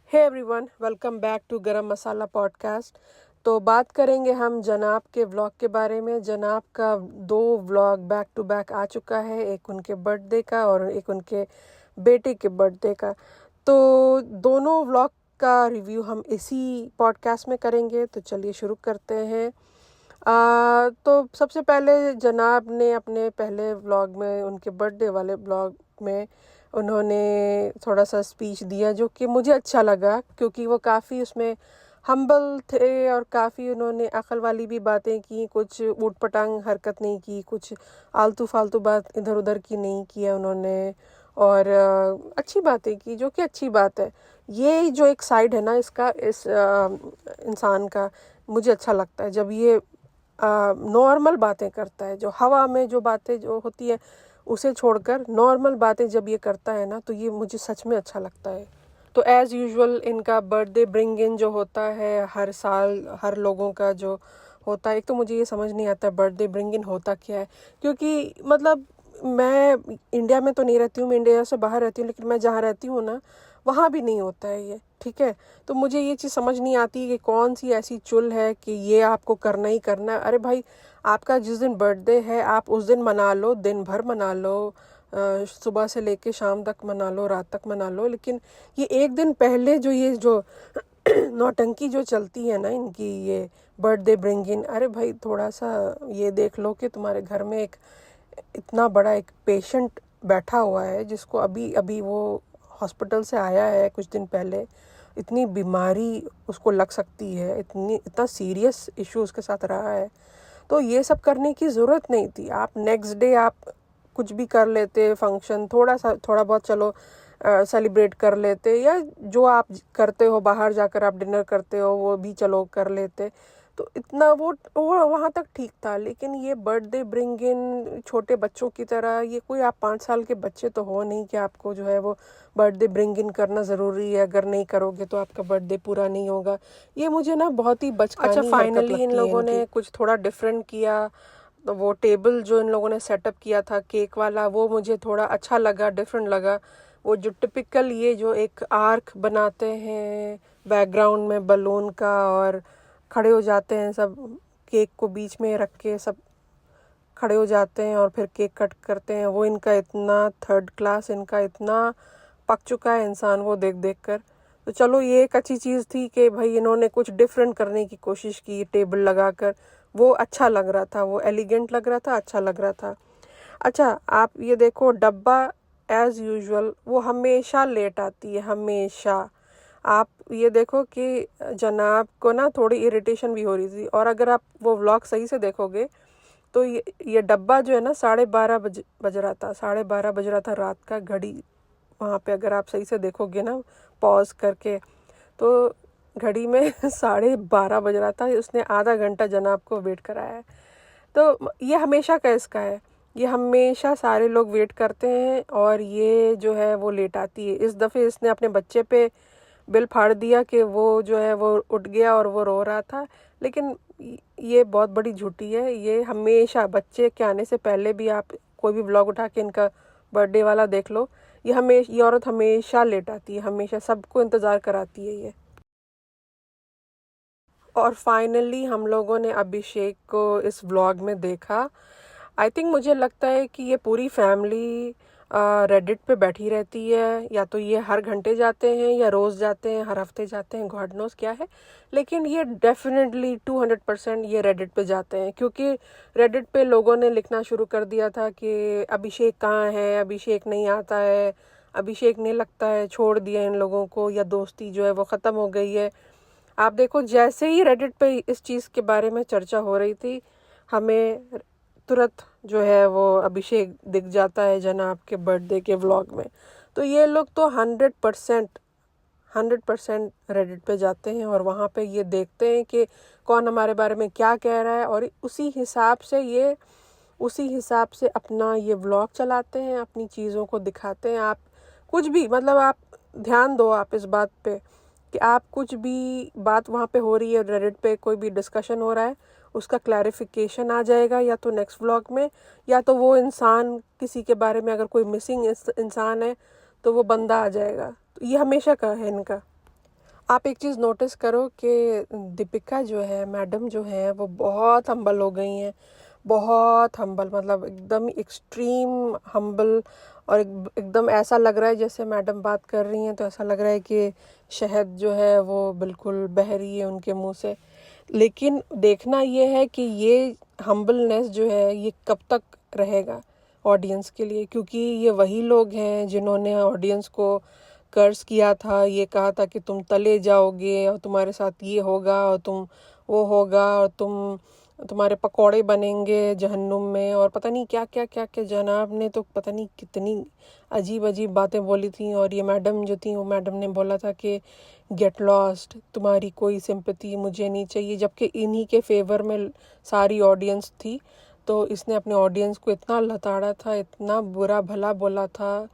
Hey everyone, welcome back to Garam Masala podcast. तो बात करेंगे हम जनाब के व्लॉग के बारे में। जनाब का 2 व्लॉग बैक टू बैक आ चुका है, एक उनके बर्थडे का और एक उनके बेटे के बर्थडे का। तो दोनों व्लॉग का रिव्यू हम इसी पॉडकास्ट में करेंगे। तो चलिए शुरू करते हैं। तो सबसे पहले जनाब ने अपने पहले व्लॉग में, उनके बर्थडे वाले व्लॉग में, उन्होंने थोड़ा सा स्पीच दिया जो कि मुझे अच्छा लगा, क्योंकि वो काफ़ी उसमें हम्बल थे और काफ़ी उन्होंने अक्ल वाली भी बातें की, कुछ ऊट पटांग हरकत नहीं की, कुछ आलतू फालतू बात इधर उधर की नहीं किया उन्होंने। और अच्छी बातें की, जो कि अच्छी बात है। ये जो एक साइड है ना इसका, इस इंसान का, मुझे अच्छा लगता है जब ये नॉर्मल बातें करता है। जो हवा में जो बातें जो होती है उसे छोड़कर नॉर्मल बातें जब ये करता है ना, तो ये मुझे सच में अच्छा लगता है। तो एज़ यूजुअल इनका बर्थडे ब्रिंग इन जो होता है हर साल, हर लोगों का जो होता है, एक तो मुझे ये समझ नहीं आता बर्थडे ब्रिंग इन होता क्या है। क्योंकि मतलब मैं इंडिया में तो नहीं रहती हूँ, मैं इंडिया से बाहर रहती हूँ, लेकिन मैं जहाँ रहती हूँ ना वहाँ भी नहीं होता है ये, ठीक है। तो मुझे ये चीज़ समझ नहीं आती कि कौन सी ऐसी चुल है कि ये आपको करना ही करना है। अरे भाई, आपका जिस दिन बर्थडे है आप उस दिन मना लो, दिन भर मना लो, सुबह से लेके शाम तक मना लो, रात तक मना लो। लेकिन ये एक दिन पहले जो ये जो नौटंकी जो चलती है ना इनकी, ये बर्थडे ब्रिंग इन, अरे भाई थोड़ा सा ये देख लो कि तुम्हारे घर में एक इतना बड़ा एक पेशेंट बैठा हुआ है जिसको अभी अभी वो हॉस्पिटल से आया है कुछ दिन पहले। इतनी बीमारी उसको लग सकती है, इतना सीरियस इशू उसके साथ रहा है। तो ये सब करने की ज़रूरत नहीं थी। आप नेक्स्ट डे आप कुछ भी कर लेते, फंक्शन थोड़ा बहुत चलो सेलिब्रेट कर लेते, या जो आप करते हो बाहर जाकर आप डिनर करते हो वो भी चलो कर लेते। तो इतना वो वहाँ तक ठीक था। लेकिन ये बर्थडे ब्रिंग इन छोटे बच्चों की तरह, ये कोई आप 5 साल के बच्चे तो हो नहीं कि आपको जो है वो बर्थडे ब्रिंग इन करना ज़रूरी है, अगर नहीं करोगे तो आपका बर्थडे पूरा नहीं होगा। ये मुझे ना बहुत ही बचकानी हरकत लगती है। अच्छा, फाइनली इन लोगों ने कुछ थोड़ा डिफरेंट किया। तो वो टेबल जो इन लोगों ने सेटअप किया था केक वाला, वो मुझे थोड़ा अच्छा लगा, डिफरेंट लगा। वो जो टिपिकल ये जो एक आर्क बनाते हैं बैकग्राउंड में बलून का, और खड़े हो जाते हैं सब, केक को बीच में रख के सब खड़े हो जाते हैं और फिर केक कट करते हैं, वो इनका इतना थर्ड क्लास, इनका इतना पक चुका है इंसान वो देख देख कर। तो चलो ये एक अच्छी चीज़ थी कि भाई इन्होंने कुछ डिफरेंट करने की कोशिश की टेबल लगाकर। वो अच्छा लग रहा था, वो एलिगेंट लग रहा था, अच्छा लग रहा था। अच्छा, आप ये देखो डब्बा एज़ यूजुअल वो हमेशा लेट आती है, हमेशा। आप ये देखो कि जनाब को ना थोड़ी इरिटेशन भी हो रही थी। और अगर आप वो व्लॉग सही से देखोगे तो ये डब्बा जो है ना 12:30 बज रहा था, 12:30 बज रहा था रात का, घड़ी वहाँ पे अगर आप सही से देखोगे ना पॉज करके, तो घड़ी में 12:30 बज रहा था। उसने आधा घंटा जनाब को वेट कराया है। तो ये हमेशा का इसका है, ये हमेशा सारे लोग वेट करते हैं और ये जो है वो लेट आती है। इस दफ़े इसने अपने बच्चे पे बिल फाड़ दिया कि वो जो है वो उठ गया और वो रो रहा था। लेकिन ये बहुत बड़ी झूठी है। ये हमेशा बच्चे के आने से पहले भी आप कोई भी व्लॉग उठा के इनका बर्थडे वाला देख लो, ये औरत हमेशा लेट आती है, हमेशा सबको इंतज़ार कराती है ये। और फाइनली हम लोगों ने अभिषेक को इस व्लॉग में देखा। आई थिंक मुझे लगता है कि ये पूरी फैमिली रेडिट पे बैठी रहती है, या तो ये हर घंटे जाते हैं या रोज़ जाते हैं, हर हफ्ते जाते हैं, गॉड नोस क्या है। लेकिन ये डेफिनेटली 200% ये रेडिट पे जाते हैं, क्योंकि रेडिट पे लोगों ने लिखना शुरू कर दिया था कि अभिषेक कहाँ है, अभिषेक नहीं आता है, अभिषेक नहीं लगता है, छोड़ दिया इन लोगों को, या दोस्ती जो है वो ख़त्म हो गई है। आप देखो जैसे ही रेडिट पे इस चीज़ के बारे में चर्चा हो रही थी, हमें तुरंत जो है वो अभिषेक दिख जाता है जनाब के बर्थडे के व्लॉग में। तो ये लोग तो 100% रेडिट पे जाते हैं और वहाँ पे ये देखते हैं कि कौन हमारे बारे में क्या कह रहा है, और उसी हिसाब से अपना ये व्लॉग चलाते हैं, अपनी चीज़ों को दिखाते हैं। आप कुछ भी, मतलब आप ध्यान दो आप इस बात पे कि आप कुछ भी बात वहाँ पे हो रही है, रेडिट पे कोई भी डिस्कशन हो रहा है, उसका क्लैरिफिकेशन आ जाएगा या तो नेक्स्ट व्लॉग में, या तो वो इंसान, किसी के बारे में अगर कोई मिसिंग इंसान है तो वो बंदा आ जाएगा। तो ये हमेशा का है इनका। आप एक चीज़ नोटिस करो कि दीपिका जो है, मैडम जो है, वो बहुत हम्बल हो गई हैं। बहुत हम्बल, मतलब एकदम एक्सट्रीम हम्बल। और एकदम ऐसा लग रहा है जैसे मैडम बात कर रही हैं तो ऐसा लग रहा है कि शहद जो है वो बिल्कुल बह रही है उनके मुंह से। लेकिन देखना ये है कि ये हम्बलनेस जो है ये कब तक रहेगा ऑडियंस के लिए, क्योंकि ये वही लोग हैं जिन्होंने ऑडियंस को कर्ज किया था, ये कहा था कि तुम तले जाओगे और तुम्हारे साथ ये होगा और तुम वो होगा और तुम्हारे पकौड़े बनेंगे जहन्नुम में, और पता नहीं क्या क्या क्या क्या। जनाब ने तो पता नहीं कितनी अजीब अजीब बातें बोली थी। और ये मैडम जो थी, वो मैडम ने बोला था कि गेट लॉस्ट, तुम्हारी कोई सिंपैथी मुझे नहीं चाहिए, जबकि इन्हीं के फेवर में सारी ऑडियंस थी। तो इसने अपने ऑडियंस को इतना लताड़ा था, इतना बुरा भला बोला था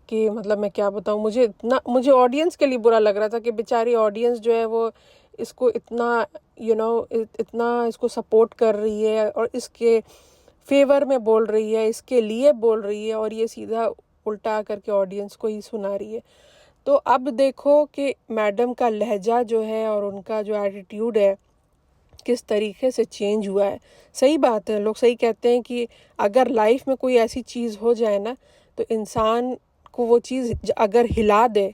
कि मतलब मैं क्या बताऊँ। मुझे ऑडियंस के लिए बुरा लग रहा था कि बेचारी ऑडियंस जो है वो इसको इतना इतना इसको सपोर्ट कर रही है और इसके फेवर में बोल रही है, इसके लिए बोल रही है, और ये सीधा उल्टा करके ऑडियंस को ही सुना रही है। तो अब देखो कि मैडम का लहजा जो है और उनका जो एटीट्यूड है किस तरीके से चेंज हुआ है। सही बात है, लोग सही कहते हैं कि अगर लाइफ में कोई ऐसी चीज़ हो जाए ना, तो इंसान को वो चीज़ अगर हिला दे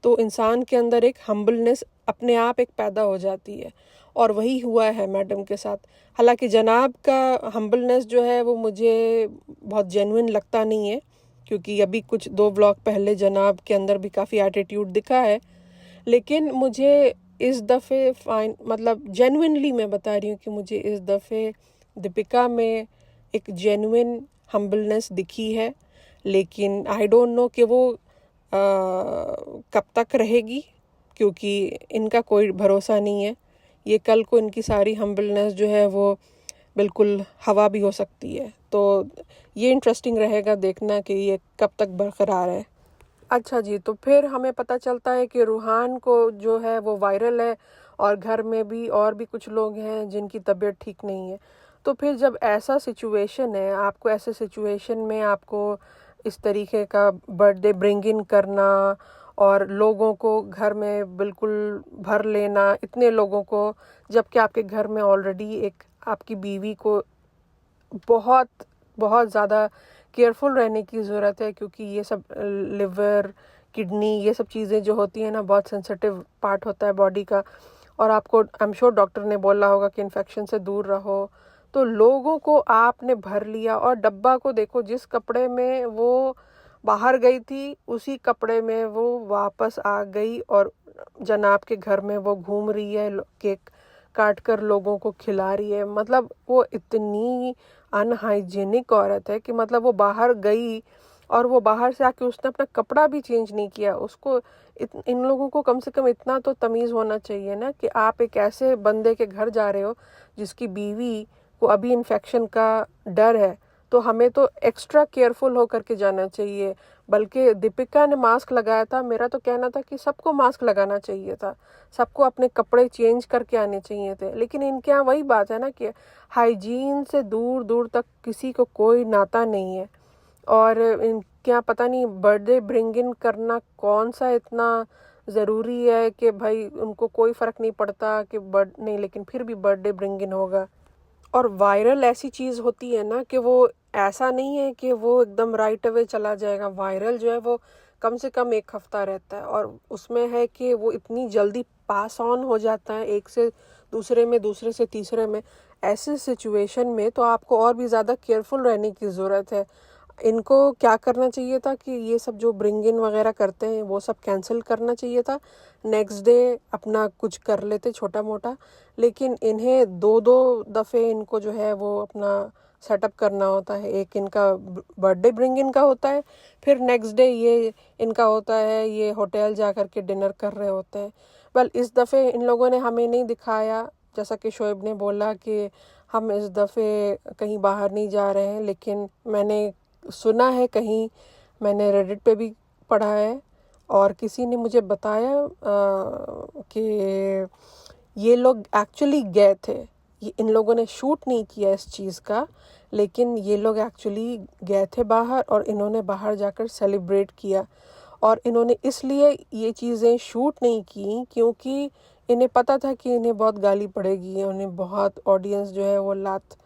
तो इंसान के अंदर एक हम्बलनेस अपने आप एक पैदा हो जाती है। और वही हुआ है मैडम के साथ। हालांकि जनाब का हम्बलनेस जो है वो मुझे बहुत जेन्युइन लगता नहीं है, क्योंकि अभी कुछ 2 व्लॉग पहले जनाब के अंदर भी काफ़ी एटीट्यूड दिखा है। लेकिन मुझे इस दफ़े मतलब जेन्युइनली मैं बता रही हूँ कि मुझे इस दफ़े दीपिका में एक जेन्युइन हम्बलनेस दिखी है। लेकिन आई डोंट नो कि वो कब तक रहेगी, क्योंकि इनका कोई भरोसा नहीं है। ये कल को इनकी सारी हम्बलनेस जो है वो बिल्कुल हवा भी हो सकती है। तो ये इंटरेस्टिंग रहेगा देखना कि ये कब तक बरकरार है। अच्छा जी, तो फिर हमें पता चलता है कि रूहान को जो है वो वायरल है, और घर में भी और भी कुछ लोग हैं जिनकी तबीयत ठीक नहीं है। तो फिर जब ऐसा सिचुएशन है, आपको ऐसे सिचुएशन में आपको इस तरीके का बर्थडे ब्रिंग इन करना और लोगों को घर में बिल्कुल भर लेना, इतने लोगों को, जबकि आपके घर में ऑलरेडी एक आपकी बीवी को बहुत बहुत ज़्यादा केयरफुल रहने की ज़रूरत है, क्योंकि ये सब लिवर, किडनी, ये सब चीज़ें जो होती हैं ना, बहुत सेंसिटिव पार्ट होता है बॉडी का। और आपको आई एम श्योर डॉक्टर ने बोला होगा कि इन्फेक्शन से दूर रहो। तो लोगों को आपने भर लिया, और डब्बा को देखो, जिस कपड़े में वो बाहर गई थी उसी कपड़े में वो वापस आ गई, और जनाब के घर में वो घूम रही है, केक काट कर लोगों को खिला रही है। मतलब वो इतनी अनहाइजीनिक औरत है कि मतलब वो बाहर गई और वो बाहर से आके उसने अपना कपड़ा भी चेंज नहीं किया। उसको इन लोगों को कम से कम इतना तो तमीज़ होना चाहिए ना कि आप एक ऐसे बंदे के घर जा रहे हो जिसकी बीवी को अभी इन्फेक्शन का डर है, तो हमें तो एक्स्ट्रा केयरफुल होकर के जाना चाहिए। बल्कि दीपिका ने मास्क लगाया था, मेरा तो कहना था कि सबको मास्क लगाना चाहिए था, सबको अपने कपड़े चेंज करके आने चाहिए थे। लेकिन इनके यहाँ वही बात है ना कि हाइजीन से दूर दूर तक किसी को कोई नाता नहीं है। और इनके यहाँ पता नहीं बर्थडे ब्रिंग इन करना कौन सा इतना ज़रूरी है कि भाई उनको कोई फ़र्क नहीं पड़ता कि नहीं, लेकिन फिर भी बर्थडे ब्रिंग इन होगा। और वायरल ऐसी चीज़ होती है ना कि वो ऐसा नहीं है कि वो एकदम राइट अवे चला जाएगा। वायरल जो है वो कम से कम 1 हफ्ता रहता है, और उसमें है कि वो इतनी जल्दी पास ऑन हो जाता है, एक से दूसरे में, दूसरे से तीसरे में। ऐसे सिचुएशन में तो आपको और भी ज़्यादा केयरफुल रहने की ज़रूरत है। इनको क्या करना चाहिए था कि ये सब जो ब्रिंग इन वगैरह करते हैं वो सब कैंसिल करना चाहिए था, नेक्स्ट डे अपना कुछ कर लेते छोटा मोटा। लेकिन इन्हें 2-2 दफ़े इनको जो है वो अपना सेटअप करना होता है। एक इनका बर्थडे ब्रिंग इन का होता है, फिर नेक्स्ट डे ये इनका होता है, ये होटल जा कर के डिनर कर रहे होते हैं। वेल, इस दफ़े इन लोगों ने हमें नहीं दिखाया, जैसा कि शोएब ने बोला कि हम इस दफ़े कहीं बाहर नहीं जा रहे हैं। लेकिन मैंने सुना है कहीं, मैंने रेडिट पे भी पढ़ा है और किसी ने मुझे बताया कि ये लोग एक्चुअली गए थे। इन लोगों ने शूट नहीं किया इस चीज़ का, लेकिन ये लोग एक्चुअली गए थे बाहर और इन्होंने बाहर जाकर सेलिब्रेट किया। और इन्होंने इसलिए ये चीज़ें शूट नहीं की क्योंकि इन्हें पता था कि इन्हें बहुत गाली पड़ेगी, उन्हें बहुत ऑडियंस जो है वो लात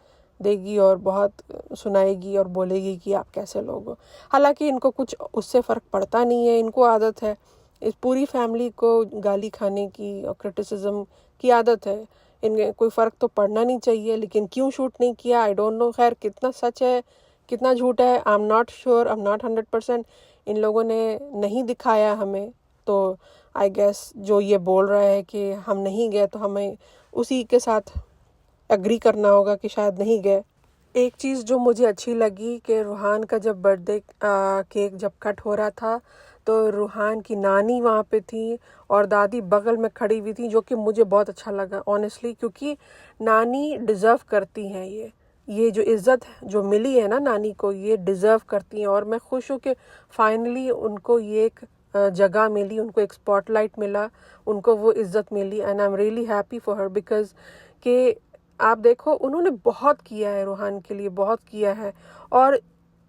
देगी और बहुत सुनाएगी और बोलेगी कि आप कैसे लोग हो। हालांकि इनको कुछ उससे फ़र्क पड़ता नहीं है, इनको आदत है, इस पूरी फैमिली को गाली खाने की और क्रिटिसिज्म की आदत है। इनमें कोई फ़र्क तो पड़ना नहीं चाहिए, लेकिन क्यों शूट नहीं किया आई डोंट नो। खैर कितना सच है कितना झूठ है I am not sure, I am not 100%। इन लोगों ने नहीं दिखाया हमें, तो आई गेस जो ये बोल रहा है कि हम नहीं गए तो हमें उसी के साथ एग्री करना होगा कि शायद नहीं गए। एक चीज़ जो मुझे अच्छी लगी कि रूहान का जब बर्थडे केक जब कट हो रहा था तो रूहान की नानी वहाँ पे थी और दादी बगल में खड़ी हुई थी, जो कि मुझे बहुत अच्छा लगा ऑनेस्टली, क्योंकि नानी डिज़र्व करती हैं ये जो इज़्ज़त जो मिली है ना नानी को, ये डिज़र्व करती हैं। और मैं खुश हूँ कि फाइनली उनको ये एक जगह मिली, उनको एक स्पॉटलाइट मिला, उनको वो इज़्ज़त मिली and I am really happy for her because कि आप देखो उन्होंने बहुत किया है रूहान के लिए, बहुत किया है। और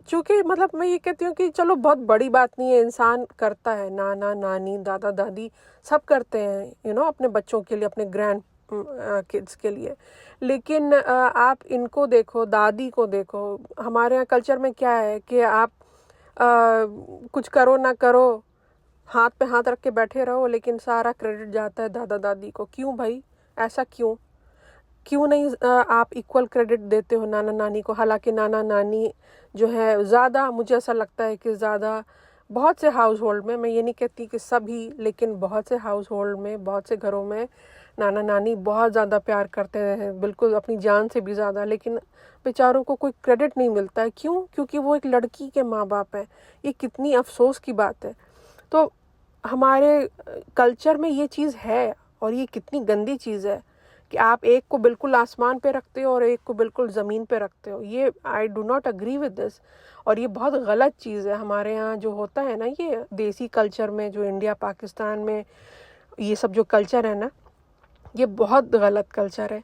चूँकि मतलब मैं ये कहती हूँ कि चलो बहुत बड़ी बात नहीं है, इंसान करता है, नाना नानी दादा दादी सब करते हैं अपने बच्चों के लिए, अपने ग्रैंड किड्स के लिए। लेकिन आप इनको देखो, दादी को देखो। हमारे यहाँ कल्चर में क्या है कि आप कुछ करो ना करो, हाथ पे हाथ रख के बैठे रहो, लेकिन सारा क्रेडिट जाता है दादा दादी को। क्यों भाई, ऐसा क्यों नहीं आप इक्वल क्रेडिट देते हो नाना नानी को? हालांकि नाना नानी जो है ज़्यादा, मुझे ऐसा लगता है कि ज़्यादा बहुत से हाउस होल्ड में, मैं ये नहीं कहती कि सभी, लेकिन बहुत से हाउस होल्ड में, बहुत से घरों में नाना नानी बहुत ज़्यादा प्यार करते हैं, बिल्कुल अपनी जान से भी ज़्यादा। लेकिन बेचारों को कोई क्रेडिट नहीं मिलता है। क्यों? क्योंकि वो एक लड़की के माँ बाप हैं। ये कितनी अफसोस की बात है। तो हमारे कल्चर में ये चीज़ है और ये कितनी गंदी चीज़ है कि आप एक को बिल्कुल आसमान पे रखते हो और एक को बिल्कुल ज़मीन पे रखते हो। ये I do not agree with this, और ये बहुत गलत चीज़ है। हमारे यहाँ जो होता है ना, ये देसी कल्चर में, जो इंडिया पाकिस्तान में ये सब जो कल्चर है ना, ये बहुत गलत कल्चर है।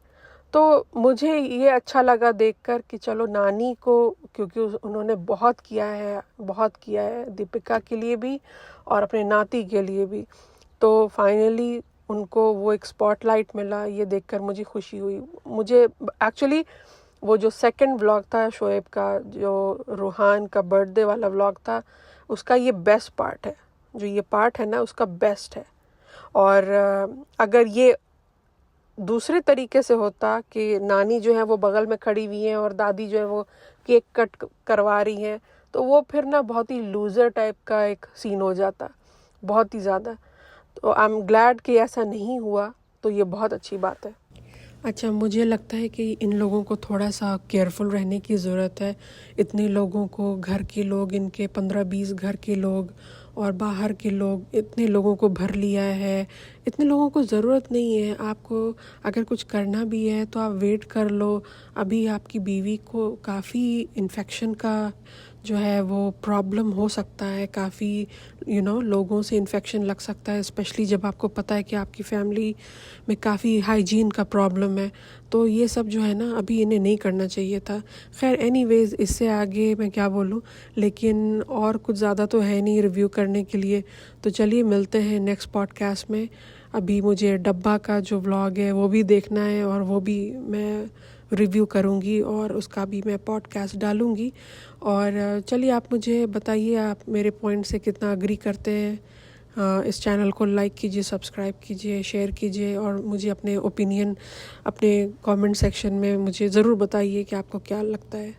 तो मुझे ये अच्छा लगा देखकर कि चलो नानी को, क्योंकि उन्होंने बहुत किया है दीपिका के लिए भी और अपने नाती के लिए भी, तो फाइनली उनको वो एक स्पॉटलाइट मिला। ये देखकर मुझे खुशी हुई। मुझे एक्चुअली वो जो सेकंड व्लॉग था शोएब का, जो रूहान का बर्थडे वाला व्लॉग था, उसका ये बेस्ट पार्ट है। जो ये पार्ट है ना, उसका बेस्ट है। और अगर ये दूसरे तरीके से होता कि नानी जो है वो बगल में खड़ी हुई है और दादी जो है वो केक कट करवा रही हैं, तो वो फिर ना बहुत ही लूज़र टाइप का एक सीन हो जाता, बहुत ही ज़्यादा। तो आई एम ग्लैड कि ऐसा नहीं हुआ, तो ये बहुत अच्छी बात है। अच्छा, मुझे लगता है कि इन लोगों को थोड़ा सा केयरफुल रहने की ज़रूरत है। इतने लोगों को, घर के लोग, इनके 15-20 घर के लोग और बाहर के लोग, इतने लोगों को भर लिया है। इतने लोगों को ज़रूरत नहीं है। आपको अगर कुछ करना भी है तो आप वेट कर लो। अभी आपकी बीवी को काफ़ी इन्फेक्शन का जो है वो प्रॉब्लम हो सकता है, काफ़ी लोगों से इन्फेक्शन लग सकता है, स्पेशली जब आपको पता है कि आपकी फैमिली में काफ़ी हाइजीन का प्रॉब्लम है। तो ये सब जो है ना, अभी इन्हें नहीं करना चाहिए था। खैर एनीवेज़, इससे आगे मैं क्या बोलूँ, लेकिन और कुछ ज़्यादा तो है नहीं रिव्यू करने के लिए। तो चलिए मिलते हैं नेक्स्ट पॉडकास्ट में। अभी मुझे डब्बा का जो व्लॉग है वो भी देखना है और वो भी मैं रिव्यू करूँगी और उसका भी मैं पॉडकास्ट डालूँगी। और चलिए आप मुझे बताइए, आप मेरे पॉइंट से कितना अग्री करते हैं। इस चैनल को लाइक कीजिए, सब्सक्राइब कीजिए, शेयर कीजिए और मुझे अपने ओपिनियन अपने कमेंट सेक्शन में मुझे ज़रूर बताइए कि आपको क्या लगता है।